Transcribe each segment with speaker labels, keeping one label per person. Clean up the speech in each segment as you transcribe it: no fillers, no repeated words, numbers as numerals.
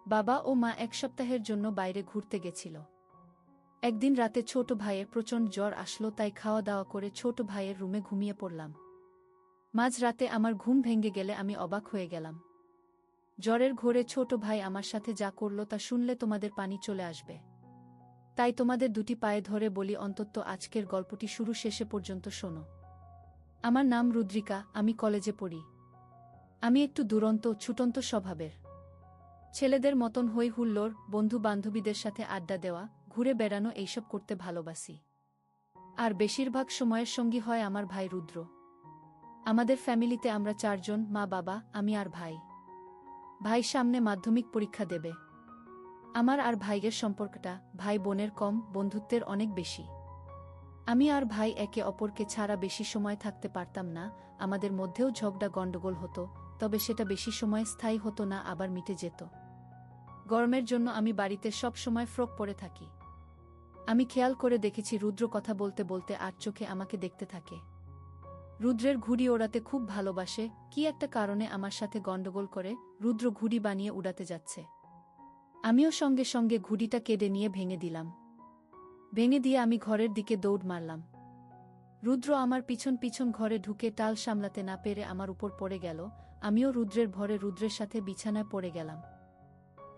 Speaker 1: বাবা ও মা এক সপ্তাহের জন্য বাইরে ঘুরতে গেছিল। একদিন রাতে ছোট ভাইয়ের প্রচণ্ড জ্বর আসলো, তাই খাওয়া দাওয়া করে ছোট ভাইয়ের রুমে ঘুমিয়ে পড়লাম। মাঝ রাতে আমার ঘুম ভেঙে গেলে আমি অবাক হয়ে গেলাম। জ্বরের ঘোরে ছোট ভাই আমার সাথে যা করল তা শুনলে তোমাদের পানি চলে আসবে। তাই তোমাদের দুটি পায়ে ধরে বলি, অন্তত আজকের গল্পটি শুরু শেষে পর্যন্ত শোনো। আমার নাম রুদ্রিকা, আমি কলেজে পড়ি। আমি একটু দুরন্ত, ছুটন্ত স্বভাবের। ছেলেদের মতন হই হুল্লোড়, বন্ধু বান্ধবীদের সাথে আড্ডা দেওয়া, ঘুরে বেড়ানো এইসব করতে ভালোবাসি। আর বেশিরভাগ সময়ের সঙ্গী হয় আমার ভাই রুদ্র। আমাদের ফ্যামিলিতে আমরা চারজন, মা বাবা, আমি আর ভাই। ভাই সামনে মাধ্যমিক পরীক্ষা দেবে। আমার আর ভাইয়ের সম্পর্কটা ভাই বোনের কম, বন্ধুত্বের অনেক বেশি। আমি আর ভাই একে অপরকে ছাড়া বেশি সময় থাকতে পারতাম না। আমাদের মধ্যেও ঝগড়া গণ্ডগোল হতো, তবে সেটা বেশি সময় স্থায়ী হতো না, আবার মিটে যেত। গরমের জন্য আমি বাড়িতে সব সময় ফ্রক পরে থাকি। আমি খেয়াল করে দেখেছি রুদ্র কথা বলতে বলতে আর চোখে আমাকে দেখতে থাকে। রুদ্রের ঘুড়ি ওড়াতে খুব ভালোবাসে, কি একটা কারণে আমার সাথে গণ্ডগোল করে রুদ্র ঘুড়ি বানিয়ে উড়াতে যাচ্ছে। আমিও সঙ্গে সঙ্গে ঘুড়িটা কেড়ে নিয়ে ভেঙে দিলাম। ভেঙে দিয়ে আমি ঘরের দিকে দৌড় মারলাম। রুদ্র আমার পিছন পিছন ঘরে ঢুকে টাল সামলাতে না পেরে আমার উপর পড়ে গেল। আমিও রুদ্রের ভরে রুদ্রের সাথে বিছানায় পড়ে গেলাম।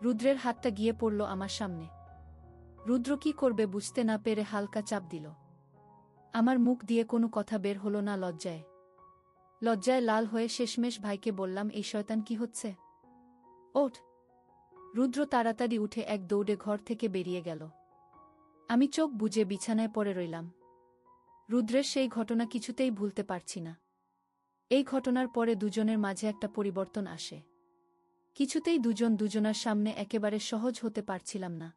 Speaker 1: রুদ্রের হাতটা গিয়ে পড়ল আমার সামনে। রুদ্র কি করবে বুঝতে না পেরে হালকা চাপ দিল। আমার মুখ দিয়ে কোনো কথা বের হলো না। লজ্জায় লাল হয়ে শেষমেশ ভাইকে বললাম, এই শয়তান কি হচ্ছে? ওঠ! রুদ্র তাড়াতাড়ি উঠে এক দৌড়ে ঘর থেকে বেরিয়ে গেল। আমি চোখ বুজে বিছানায় পড়ে রইলাম। রুদ্রের সেই ঘটনা কিছুতেই ভুলতে পারছি না। এই ঘটনার পরে দুজনের মাঝে একটা পরিবর্তন আসে। কিছুতেই দুজন দুজনার সামনে একেবারে সহজ হতে পারছিলাম না।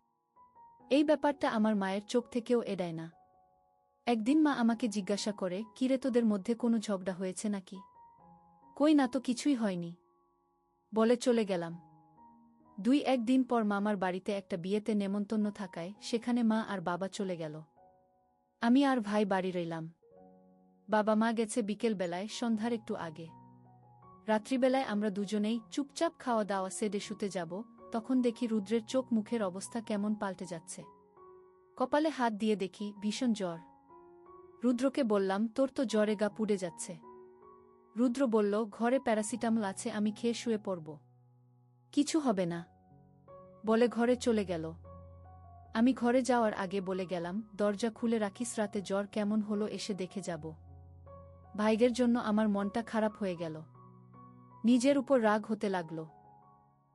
Speaker 1: এই ব্যাপারটা আমার মায়ের চোখ থেকেও এড়ায় না। একদিন মা আমাকে জিজ্ঞাসা করে, কিরে তোদের মধ্যে কোনো ঝগড়া হয়েছে নাকি? কই না তো, কিছুই হয়নি বলে চলে গেলাম। 2-1 দিন পর মামার বাড়িতে একটা বিয়েতে নেমন্তন্ন থাকায় সেখানে মা আর বাবা চলে গেল। আমি আর ভাই বাড়ি রইলাম। বাবা মা গেছে বিকেল বেলায়, সন্ধ্যার একটু আগে। রাত্রিবেলায় আমরা দুজনেই চুপচাপ খাওয়া দাওয়া সেরে শুতে যাব, তখন দেখি রুদ্রের চোখ মুখের অবস্থা কেমন পাল্টে যাচ্ছে। কপালে হাত দিয়ে দেখি ভীষণ জ্বর। রুদ্রকে বললাম, তোর তো জ্বরে গা পুড়ে যাচ্ছে। রুদ্র বলল, ঘরে প্যারাসিটামল আছে, আমি খেয়ে শুয়ে পড়ব, কিছু হবে না বলে ঘরে চলে গেল। আমি ঘরে যাওয়ার আগে বলে গেলাম, দরজা খুলে রাখিস, রাতে জ্বর কেমন হলো এসে দেখে যাব। ভাইদের জন্য আমার মনটা খারাপ হয়ে গেল। নিজের উপর রাগ হতে লাগল।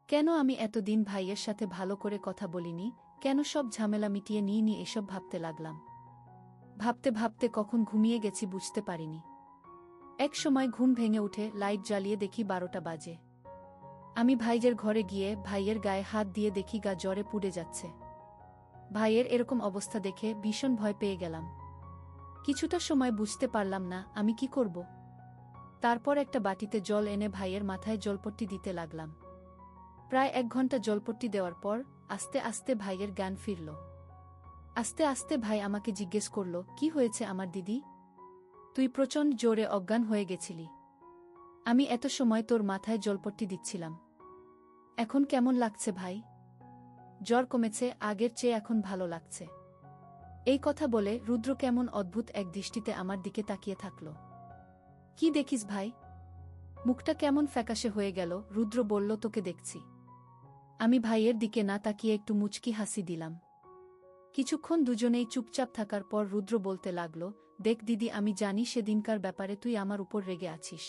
Speaker 1: কেন আমি এতদিন ভাইয়ের সাথে ভালো করে কথা বলিনি, কেন সব ঝামেলা মিটিয়ে নিইনি, এসব ভাবতে লাগলাম। ভাবতে ভাবতে কখন ঘুমিয়ে গেছি বুঝতে পারিনি। এক সময় ঘুম ভেঙে উঠে লাইট জ্বালিয়ে দেখি 12টা বাজে। আমি ভাইয়ের ঘরে গিয়ে ভাইয়ের গায়ে হাত দিয়ে দেখি গা জ্বরে পুড়ে যাচ্ছে। ভাইয়ের এরকম অবস্থা দেখে ভীষণ ভয় পেয়ে গেলাম। কিছুটা সময় বুঝতে পারলাম না আমি কি করব। তারপর একটা বাটিতে জল এনে ভাইয়ের মাথায় জলপট্টি দিতে লাগলাম। প্রায় 1 ঘন্টা জলপট্টি দেওয়ার পর আস্তে আস্তে ভাইয়ের জ্ঞান ফিরল। আস্তে আস্তে ভাই আমাকে জিজ্ঞেস করল, কি হয়েছে আমার দিদি? তুই প্রচণ্ড জোরে অজ্ঞান হয়ে গেছিলি। আমি এত সময় তোর মাথায় জলপট্টি দিচ্ছিলাম। এখন কেমন লাগছে ভাই? জ্বর কমেছে, আগের চেয়ে এখন ভালো লাগছে। এই কথা বলে রুদ্র কেমন অদ্ভুত এক দৃষ্টিতে আমার দিকে তাকিয়ে থাকল। কি দেখিস ভাই? মুখটা কেমন ফ্যাকাশে হয়ে গেল। রুদ্র বলল, তোকে দেখছি। আমি ভাইয়ের দিকে না তাকিয়ে একটু মুচকি হাসি দিলাম। কিছুক্ষণ দুজনেই চুপচাপ থাকার পর রুদ্র বলতে লাগল, দেখ দিদি, আমি জানি সেদিনকার ব্যাপারে তুই আমার উপর রেগে আছিস।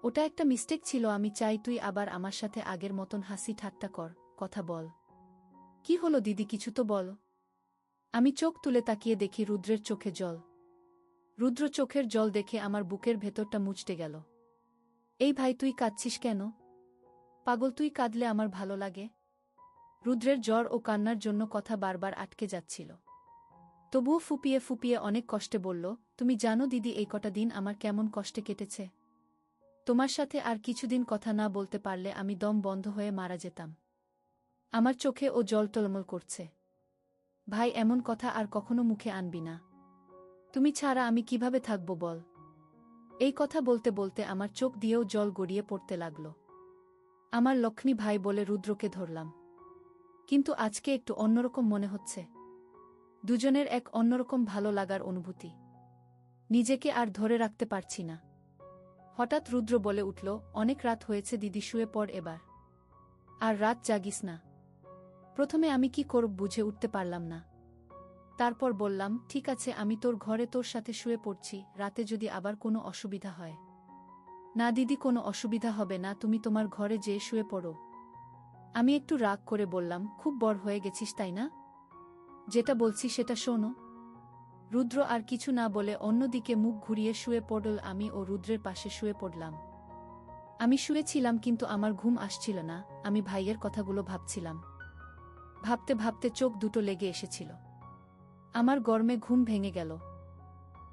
Speaker 1: ওটা একটা মিস্টেক ছিল, আমি চাই তুই আবার আমার সাথে আগের মতন হাসি ঠাট্টা কর, কথা বল। কি হলো দিদি, কিছু তো বল। আমি চোখ তুলে তাকিয়ে দেখি রুদ্রের চোখে জল। রুদ্র চোখের জল দেখে আমার বুকের ভেতরটা মুচড়ে গেল। এই ভাই, তুই কাঁদছিস কেন? পাগল, তুই কাঁদলে আমার ভালো লাগে? রুদ্রের জ্বর ও কান্নার জন্য কথা বারবার আটকে যাচ্ছিল। তবুও ফুপিয়ে ফুপিয়ে অনেক কষ্টে বলল, তুমি জানো দিদি, এই কটা দিন আমার কেমন কষ্টে কেটেছে। তোমার সাথে আর কিছুদিন কথা না বলতে পারলে আমি দম বন্ধ হয়ে মারা যেতাম। আমার চোখে ও জল টলমল করছে। ভাই, এমন কথা আর কখনো মুখে আনবি না। তুমি ছাড়া আমি কিভাবে থাকব বল। এই কথা বলতে বলতে আমার চোখ দিয়েও জল গড়িয়ে পড়তে লাগল। আমার লক্ষ্মী ভাই বলে রুদ্রকে ধরলাম। কিন্তু আজকে একটু অন্যরকম মনে হচ্ছে। দুজনের এক অন্যরকম ভালো লাগার অনুভূতি। নিজেকে আর ধরে রাখতে পারছি না। হঠাৎ রুদ্র বলে উঠল, অনেক রাত হয়েছে দিদি, শুয়ে পড় এবার। আর রাত জাগিস না। প্রথমে আমি কি করব বুঝে উঠতে পারলাম না। তারপর বললাম, ঠিক আছে, আমি তোর ঘরে তোর সাথে শুয়ে পড়ছি, রাতে যদি আবার কোনো অসুবিধা হয়। না দিদি, কোনো অসুবিধা হবে না, তুমি তোমার ঘরে যেয়ে শুয়ে পড়ো। আমি একটু রাগ করে বললাম, খুব বড় হয়ে গেছিস তাই না? যেটা বলছি সেটা শোনো। রুদ্র আর কিছু না বলে অন্যদিকে মুখ ঘুরিয়ে শুয়ে পড়ল। আমি ও রুদ্রের পাশে শুয়ে পড়লাম। আমি শুয়েছিলাম কিন্তু আমার ঘুম আসছিল না। আমি ভাইয়ের কথাগুলো ভাবছিলাম। ভাবতে ভাবতে চোখ দুটো লেগে এসেছিল। আমার গরমে ঘুম ভেঙে গেল।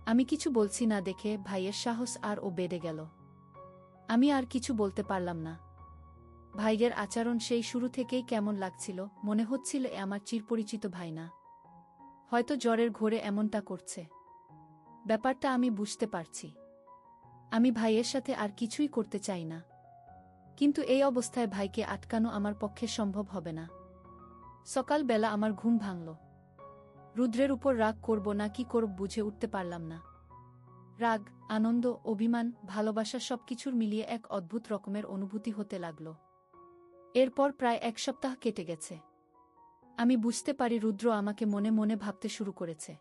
Speaker 1: আমি কিছু বলছি না দেখে ভাইয়ের সাহস আর ও বেড়ে গেল। আমি আর কিছু বলতে পারলাম না। ভাইয়ের আচরণ সেই শুরু থেকেই কেমন লাগছিল, মনে হচ্ছিল এ আমার চিরপরিচিত ভাই না। হয়তো জ্বরের ঘোরে এমনটা করছে। ব্যাপারটা আমি বুঝতে পারছি। আমি ভাইয়ের সাথে আর কিছুই করতে চাই না। কিন্তু এই অবস্থায় ভাইকে আটকানো আমার পক্ষে সম্ভব হবে না। সকালবেলা আমার ঘুম ভাঙল। রুদ্রের উপর রাগ করব না কি করব বুঝে উঠতে পারলাম না। রাগ, আনন্দ, অভিমান, ভালোবাসা সবকিছুর মিলিয়ে এক অদ্ভুত রকমের অনুভূতি হতে লাগল। এরপর প্রায় এক সপ্তাহ কেটে গেছে। আমি বুঝতে পারি রুদ্র আমাকে মনে মনে ভাবতে শুরু করেছে।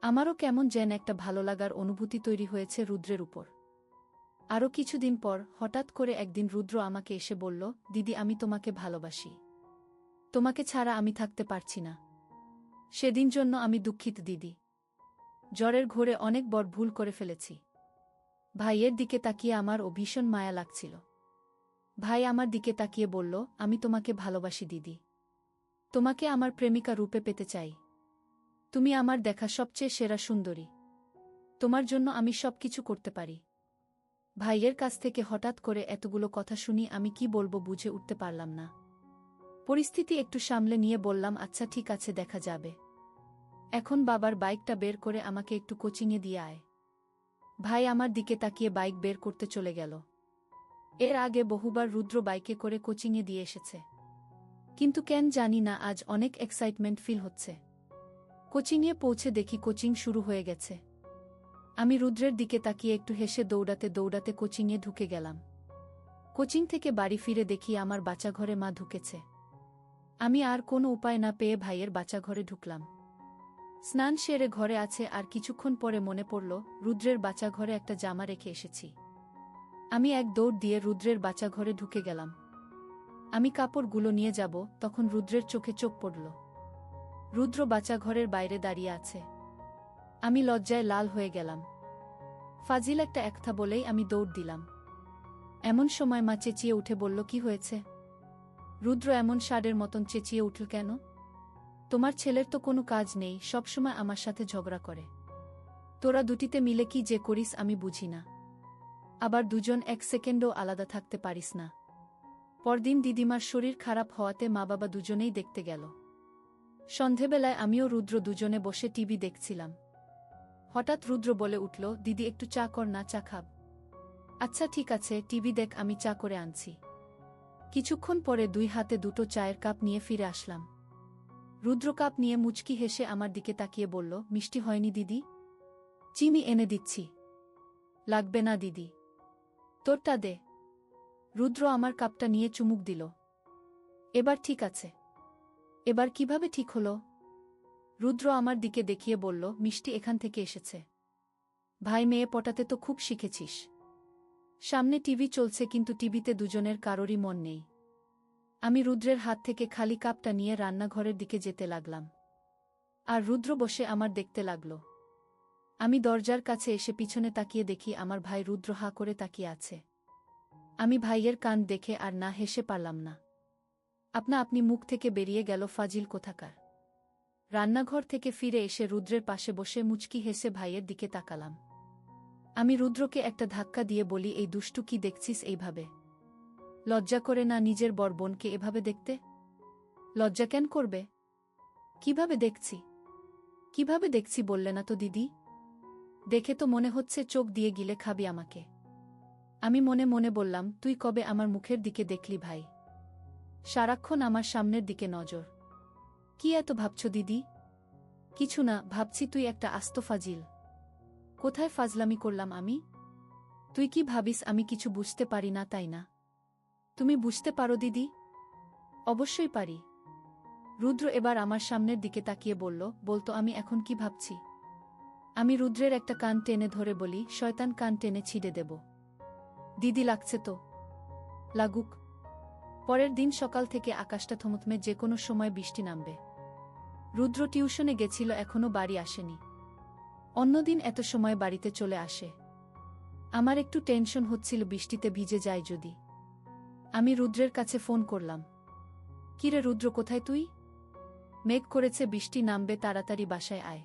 Speaker 1: আমারও কেমন যেন একটা ভালো লাগার অনুভূতি তৈরি হয়েছে রুদ্রের উপর। আরও কিছুদিন পর হঠাৎ করে একদিন রুদ্র আমাকে এসে বলল, দিদি, আমি তোমাকে ভালোবাসি। তোমাকে ছাড়া আমি থাকতে পারছি না। সেদিন জন্য আমি দুঃখিত দিদি। জ্বরের ঘোরে অনেক বড় ভুল করে ফেলেছি। ভাইয়ের দিকে তাকিয়ে আমার ও ভীষণ মায়া লাগছিল। ভাই আমার দিকে তাকিয়ে বলল, আমি তোমাকে ভালোবাসি দিদি। তোমাকে আমার প্রেমিকা রূপে পেতে চাই। তুমি আমার দেখা সবচেয়ে সেরা সুন্দরী। তোমার জন্য আমি সবকিছু করতে পারি। ভাইয়ের কাছ থেকে হঠাৎ করে এতগুলো কথা শুনি আমি কি বলবো বুঝে উঠতে পারলাম না। পরিস্থিতি একটু সামলে নিয়ে বললাম, আচ্ছা ঠিক আছে, দেখা যাবে। এখন বাবার বাইকটা বের করে আমাকে একটু কোচিংয়ে দিয়ে আয়। ভাই আমার দিকে তাকিয়ে বাইক বের করতে চলে গেল। এর আগে বহুবার রুদ্র বাইকে করে কোচিংয়ে দিয়ে এসেছে। কিন্তু কেন জানি না আজ অনেক এক্সাইটমেন্ট ফিল হচ্ছে। কোচিংয়ে পৌঁছে দেখি কোচিং শুরু হয়ে গেছে। আমি রুদ্রের দিকে তাকিয়ে একটু হেসে দৌড়াতে দৌড়াতে কোচিংয়ে ঢুকে গেলাম। কোচিং থেকে বাড়ি ফিরে দেখি আমার বাচ্চাঘরে মা ঢুকেছে। আমি আর কোনো উপায় না পেয়ে ভাইয়ের বাচ্চাঘরে ঢুকলাম। স্নান সেরে ঘরে আছে আর কিছুক্ষণ পরে মনে পড়ল রুদ্রের বাচ্চাঘরে একটা জামা রেখে এসেছি। আমি এক দৌড় দিয়ে রুদ্রের বাচ্চাঘরে ঢুকে গেলাম। আমি কাপড়গুলো নিয়ে যাব, তখন রুদ্রের চোখে চোখ পড়ল। রুদ্র বাচ্চাঘরের বাইরে দাঁড়িয়ে আছে। আমি লজ্জায় লাল হয়ে গেলাম। ফাজিল একটা একথা বলেই আমি দৌড় দিলাম। এমন সময় মা চেঁচিয়ে উঠে বলল, কি হয়েছে? রুদ্র এমন ষাঁড়ের মতন চেঁচিয়ে উঠল কেন? তোমার ছেলের তো কোনো কাজ নেই, সবসময় আমার সাথে ঝগড়া করে। তোরা দুটিতে মিলে কি যে করিস আমি বুঝি না। আবার দুজন এক সেকেন্ডও আলাদা থাকতে পারিস না। পরদিন দিদিমার শরীর খারাপ হওয়াতে মা বাবা দুজনেই দেখতে গেল। সন্ধেবেলায় আমিও রুদ্র দুজনে বসে টিভি দেখছিলাম। হঠাৎ রুদ্র বলে উঠল, দিদি একটু চা কর না, চা খাব। আচ্ছা ঠিক আছে, টিভি দেখ, আমি চা করে আনছি। কিছুক্ষণ পরে দুই হাতে দুটো চায়ের কাপ নিয়ে ফিরে আসলাম। রুদ্র কাপ নিয়ে মুচকি হেসে আমার দিকে তাকিয়ে বলল, মিষ্টি হয়নি দিদি? চিনি এনে দিচ্ছি। লাগবে না দিদি, তোরটা দে। রুদ্র আমার কাপটা নিয়ে চুমুক দিল। এবার ঠিক আছে। এবার কিভাবে ঠিক হলো? রুদ্র আমার দিকে দেখিয়ে বলল, মিষ্টি এখান থেকে এসেছে। ভাই মেয়ে পটাতে তো খুব শিখেছিস। সামনে টিভি চলছে কিন্তু টিভিতে দুজনের কারোরই মন নেই। আমি রুদ্রের হাত থেকে খালি কাপটা নিয়ে রান্নাঘরের দিকে যেতে লাগলাম। আর রুদ্র বসে আমার দেখতে লাগল। আমি দরজার কাছে এসে পিছনে তাকিয়ে দেখি আমার ভাই রুদ্র হাঁ করে তাকিয়ে আছে। আমি ভাইয়ের কান দেখে আর না হেসে পারলাম না। আপনা আপনি মুখ থেকে বেরিয়ে গেল, ফাজিল কোথাকার। রান্নাঘর থেকে ফিরে এসে রুদ্রের পাশে বসে মুচকি হেসে ভাইয়ের দিকে তাকালাম। আমি রুদ্রকে একটা ধাক্কা দিয়ে বলি, এই দুষ্টু, কি দেখছিস এইভাবে? লজ্জা করে না নিজের বড় বোনকে এভাবে দেখতে? লজ্জা কেন করবে? কিভাবে দেখছি? কিভাবে দেখছি বললে না তো দিদি? দেখে তো মনে হচ্ছে চোখ দিয়ে গিলে খাবি আমাকে। আমি মনে মনে বললাম, তুই কবে আমার মুখের দিকে দেখলি ভাই? সারাক্ষণ আমার সামনের দিকে নজর। কি এত ভাবছ দিদি? কিছু না, ভাবছি তুই একটা আস্ত ফাজিল। কোথায় ফাজলামি করলাম আমি? তুই কি ভাবিস আমি কিছু বুঝতে পারি না তাই না? তুমি বুঝতে পারো দিদি? অবশ্যই পারি। রুদ্র এবার আমার সামনের দিকে তাকিয়ে বলতো আমি এখন কি ভাবছি? আমি রুদ্রের একটা কান টেনে ধরে বলি, শয়তান, কান টেনে ছিঁড়ে দেব। দিদি লাগছে তো? লাগুক। পরের দিন সকাল থেকে আকাশটা থমথমে, যে কোনো সময় বৃষ্টি নামবে। রুদ্র টিউশনে গেছিল, এখনো বাড়ি আসেনি। অন্যদিন এত সময় বাড়িতে চলে আসে। আমার একটু টেনশন হচ্ছিল বৃষ্টিতে ভিজে যায় যদি। আমি রুদ্রের কাছে ফোন করলাম। কিরে রুদ্র, কোথায় তুই? মেঘ করেছে, বৃষ্টি নামবে, তাড়াতাড়ি বাসায় আয়।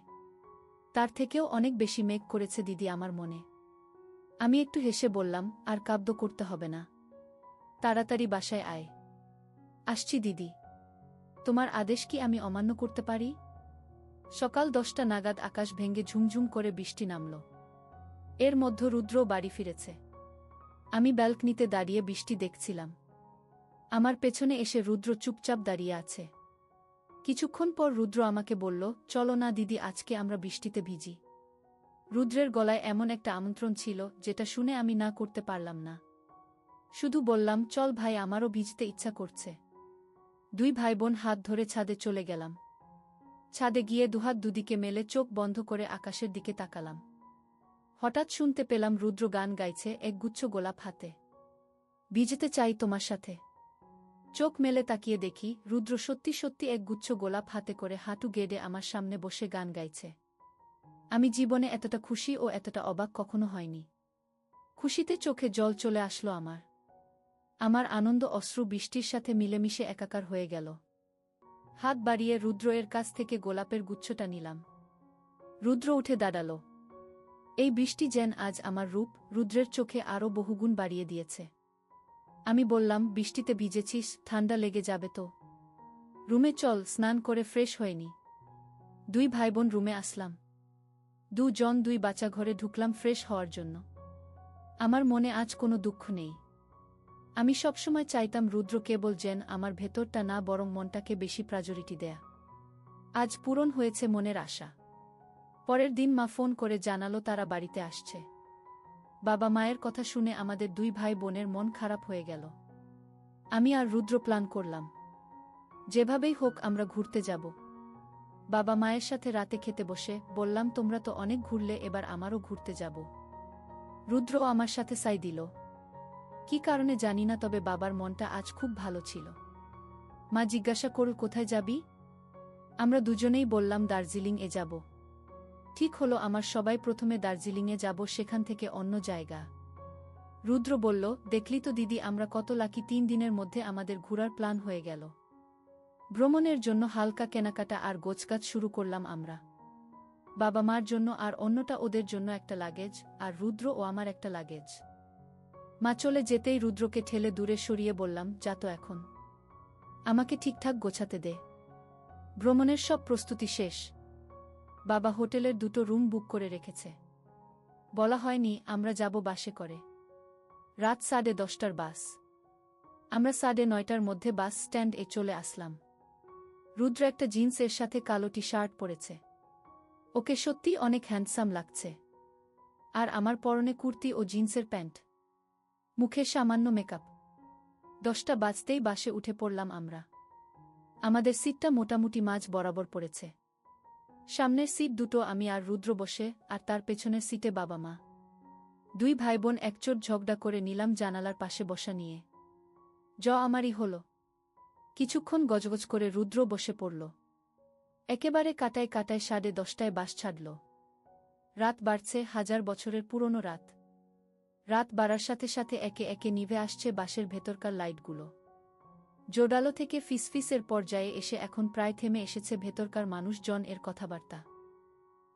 Speaker 1: তার থেকেও অনেক বেশি মেঘ করেছে দিদি আমার মনে। আমি একটু হেসে বললাম, আর কাব্য করতে হবে না, তাড়াতাড়ি বাসায় আয়। আসছি দিদি। তোমার আদেশ কি আমি অমান্য করতে পারি? সকাল 10টা নাগাদ আকাশ ভেঙে ঝুমঝুম করে বৃষ্টি নামল। এর মধ্যে রুদ্র বাড়ি ফিরেছে। আমি ব্যালকনিতে দাঁড়িয়ে বৃষ্টি দেখছিলাম। আমার পেছনে এসে রুদ্র চুপচাপ দাঁড়িয়ে আছে। কিছুক্ষণ পর রুদ্র আমাকে বলল, চলো না দিদি, আজকে আমরা বৃষ্টিতে ভিজি। রুদ্রের গলায় এমন একটা আমন্ত্রণ ছিল যেটা শুনে আমি না করতে পারলাম না। শুধু বললাম, চল ভাই, আমারও ভিজতে ইচ্ছা করছে। দুই ভাই বোন হাত ধরে ছাদে চলে গেলাম। ছাদে গিয়ে দুহাত দুদিকে মেলে চোখ বন্ধ করে আকাশের দিকে তাকালাম। হঠাৎ শুনতে পেলাম রুদ্র গান গাইছে, একগুচ্ছ গোলাপ হাতে। ভিজতে চাই তোমার সাথে। চোখ মেলে তাকিয়ে দেখি রুদ্র সত্যি সত্যি একগুচ্ছ গোলাপ হাতে করে হাঁটু গেড়ে আমার সামনে বসে গান গাইছে। আমি জীবনে এতটা খুশি ও এতটা অবাক কখনো হয়নি। খুশিতে চোখে জল চলে আসলো আমার। আমার আনন্দ অশ্রু বৃষ্টির সাথে মিলেমিশে একাকার হয়ে গেল। হাত বাড়িয়ে রুদ্র এর কাছ থেকে গোলাপের গুচ্ছটা নিলাম। রুদ্র উঠে দাঁড়াল। এই বৃষ্টি যেন আজ আমার রূপ রুদ্রের চোখে আরও বহুগুণ বাড়িয়ে দিয়েছে। আমি বললাম, বৃষ্টিতে ভিজেছিস, ঠান্ডা লেগে যাবে তো। রুমে চল, স্নান করে ফ্রেশ হয়নি। দুই ভাইবোন রুমে আসলাম। দুই বাচ্চা ঘরে ঢুকলাম ফ্রেশ হওয়ার জন্য। আমার মনে আজ কোনো দুঃখ নেই। আমি সবসময় চাইতাম রুদ্র কেবল যেন আমার ভেতরটা না, বরং মনটাকে বেশি প্রায়োরিটি দেয়া। আজ পূরণ হয়েছে মনের আশা। পরের দিন মা ফোন করে জানালো তারা বাড়িতে আসছে। বাবা মায়ের কথা শুনে আমাদের দুই ভাই বোনের মন খারাপ হয়ে গেল। আমি আর রুদ্র প্ল্যান করলাম, যেভাবেই হোক আমরা ঘুরতে যাব। বাবা মায়ের সাথে রাতে খেতে বসে বললাম, তোমরা তো অনেক ঘুরলে, এবার আমারও ঘুরতে যাব। রুদ্র আমার সাথে সাই দিল। কি কারণে জানি না, তবে বাবার মনটা আজ খুব ভালো ছিল। মা জিজ্ঞাসা করল, কোথায় যাবি? আমরা দুজনেই বললাম, দার্জিলিং-এ যাব। ঠিক হলো আমার, সবাই প্রথমে দার্জিলিংয়ে যাব, সেখান থেকে অন্য জায়গা। রুদ্র বলল, দেখলি তো দিদি, আমরা কত লাকি, 3 দিনের মধ্যে আমাদের ঘোরার প্ল্যান হয়ে গেল। ভ্রমণের জন্য হালকা কেনাকাটা আর গোছগাছ শুরু করলাম আমরা। বাবা মার জন্য আর অন্যটা ওদের জন্য একটা লাগেজ, আর রুদ্র ও আমার একটা লাগেজ। মা চলে যেতেই রুদ্রকে ঠেলে দূরে সরিয়ে বললাম, যা তো এখন, আমাকে ঠিকঠাক গোছাতে দে। ভ্রমণের সব প্রস্তুতি শেষ। বাবা হোটেলের 2টো রুম বুক করে রেখেছে। বলা হয়নি আমরা যাব বাসে করে। রাত 10:30টার বাস। আমরা 9:30টার মধ্যে বাস স্ট্যান্ড-এ চলে আসলাম। রুদ্র একটা জিন্সের সাথে কালো টি-শার্ট পরেছে। ওকে সত্যি অনেক হ্যান্ডসাম লাগছে। আর আমার পরনে কুর্তি ও জিন্সের প্যান্ট। মুখে সামান্য মেকআপ। 10টা বাজতেই বাসে উঠে পড়লাম আমরা। আমাদের সিটটা মোটামুটি মাঝ বরাবর পড়েছে। সামনের সিট 2টো আমি আর রুদ্র বসে, আর তার পেছনের সিটে বাবা মা। দুই ভাইবোন একচোট ঝগড়া করে নিলাম জানালার পাশে বসা নিয়ে। আমারই হলো। কিছুক্ষণ গজগজ করে রুদ্র বসে পড়ল। একেবারে কাটায় কাটায় 10:30টায় বাস ছাড়ল। রাত বাড়ছে, 1000 বছরের পুরনো রাত। রাত বাড়ার সাথে সাথে একে একে নিভে আসছে বাসের ভেতরকার লাইটগুলো। জোডালো থেকে ফিসফিসের পর্যায়ে এসে এখন প্রায় থেমে এসেছে ভেতরকার মানুষজন এর কথাবার্তা।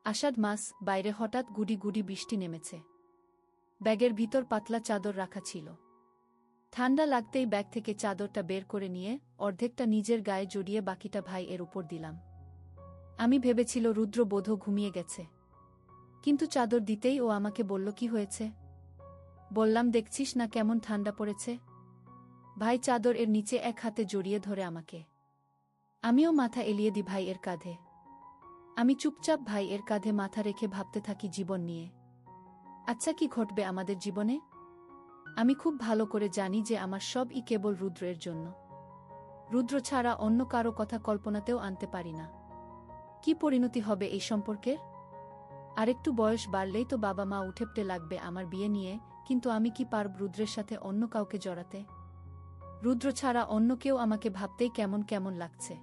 Speaker 1: আষাঢ় মাস, বাইরে হঠাৎ গুডি গুডি বৃষ্টি নেমেছে। ব্যাগের ভিতর পাতলা চাদর রাখা ছিল। ঠান্ডা লাগতেই ব্যাগ থেকে চাদরটা বের করে নিয়ে অর্ধেকটা নিজের গায়ে জড়িয়ে বাকিটা ভাই এর উপর দিলাম। আমি ভেবেছিল রুদ্র বোধও ঘুমিয়ে গেছে। কিন্তু চাদর দিতেই ও আমাকে বলল, কি হয়েছে? বললাম, দেখছিস না কেমন ঠান্ডা পড়েছে। ভাই চাদর এর নিচে এক হাতে জড়িয়ে ধরে আমাকে। আমিও মাথা এলিয়ে দিই ভাই এর কাঁধে। আমি চুপচাপ ভাই এর কাঁধে মাথা রেখে ভাবতে থাকি জীবন নিয়ে। আচ্ছা, কি ঘটবে আমাদের জীবনে? আমি খুব ভালো করে জানি যে আমার সবই কেবল রুদ্রের জন্য। রুদ্র ছাড়া অন্য কারো কথা কল্পনাতেও আনতে পারি না। কি পরিণতি হবে এই সম্পর্কের? আরেকটু বয়স বাড়লেই তো বাবা মা উঠেপটে লাগবে আমার বিয়ে নিয়ে, কিন্তু আমি কি পারব রুদ্রের সাথে অন্য কাউকে জড়াতে? রুদ্র ছাড়া অন্য কেউ আমাকে ভাবতেই কেমন কেমন লাগছে।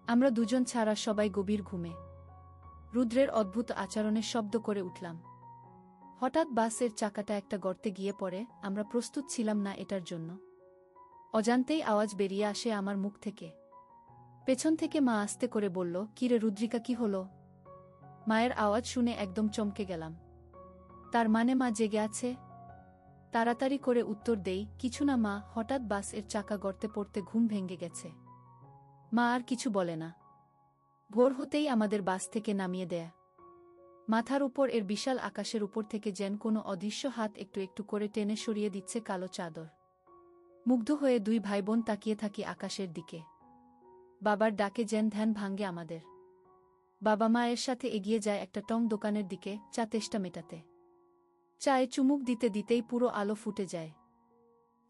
Speaker 1: আমরা দুজন ছাড়া সবাই গভীর ঘুমে। রুদ্রের অদ্ভুত আচরণে শব্দ করে উঠলাম। হঠাৎ বাসের চাকাটা একটা গর্তে গিয়ে পড়ে। আমরা প্রস্তুত ছিলাম না এটার জন্য। অজান্তেই আওয়াজ বেরিয়ে আসে আমার মুখ থেকে। পেছন থেকে মা আস্তে করে বলল, কিরে রুদ্রিকা, কি হলো? মায়ের আওয়াজ শুনে একদম চমকে গেলাম। তার মানে মা জেগে আছে? তাড়াতাড়ি করে উত্তর দেই, কিছু না মা, হঠাৎ বাসের চাকা গর্তে পড়তে ঘুম ভেঙে গেছে। মা আর কিছু বলে না। ভোর হতেই আমাদের বাস থেকে নামিয়ে দেয়। মাথার উপর এর বিশাল আকাশের উপর থেকে যেন কোনো অদৃশ্য হাত একটু একটু করে টেনে সরিয়ে দিচ্ছে কালো চাদর। মুগ্ধ হয়ে দুই ভাইবোন তাকিয়ে থাকি আকাশের দিকে। বাবার ডাকে যেন ধ্যান ভাঙ্গে আমাদের। বাবা মায়ের সাথে এগিয়ে যায় একটা টং দোকানের দিকে চা তেষ্টা মেটাতে। চায়ে চুমুক দিতে দিতেই পুরো আলো ফুটে যায়।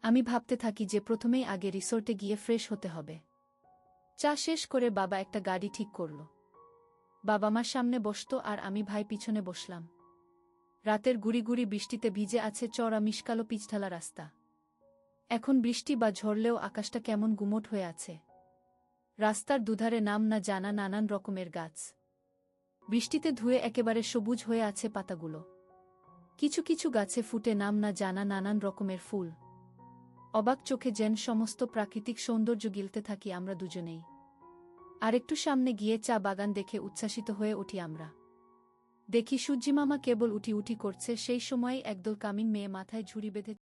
Speaker 1: আমি ভাবতে থাকি যে প্রথমেই আগে রিসোর্টে গিয়ে ফ্রেশ হতে হবে। চা শেষ করে বাবা একটা গাড়ি ঠিক করল। বাবা মা সামনে বসত আর আমি ভাই পিছনে বসলাম। রাতের গুড়ি গুড়ি বৃষ্টিতে ভিজে আছে চড়া মিশকালো পিচঢালা রাস্তা। এখন বৃষ্টি বা ঝরলেও আকাশটা কেমন গুমোট হয়ে আছে। রাস্তার দুধারে নাম না জানা নানান রকমের গাছ। বৃষ্টিতে ধুয়ে একেবারে সবুজ হয়ে আছে পাতাগুলো। কিছু কিছু গাছে ফুটে নাম না জানা নানান রকমের ফুল। অবাক চোখে যেন সমস্ত প্রাকৃতিক সৌন্দর্য গিলতে থাকি আমরা দুজনেই। আরেকটু সামনে গিয়ে চা বাগান দেখে উচ্ছ্বাসিত হয়ে উঠি আমরা। দেখি সূর্যিমামা কেবল উঠি উঠি করছে, সেই সময়েই একদল কামিন মেয়ে মাথায় ঝুড়ি বেঁধে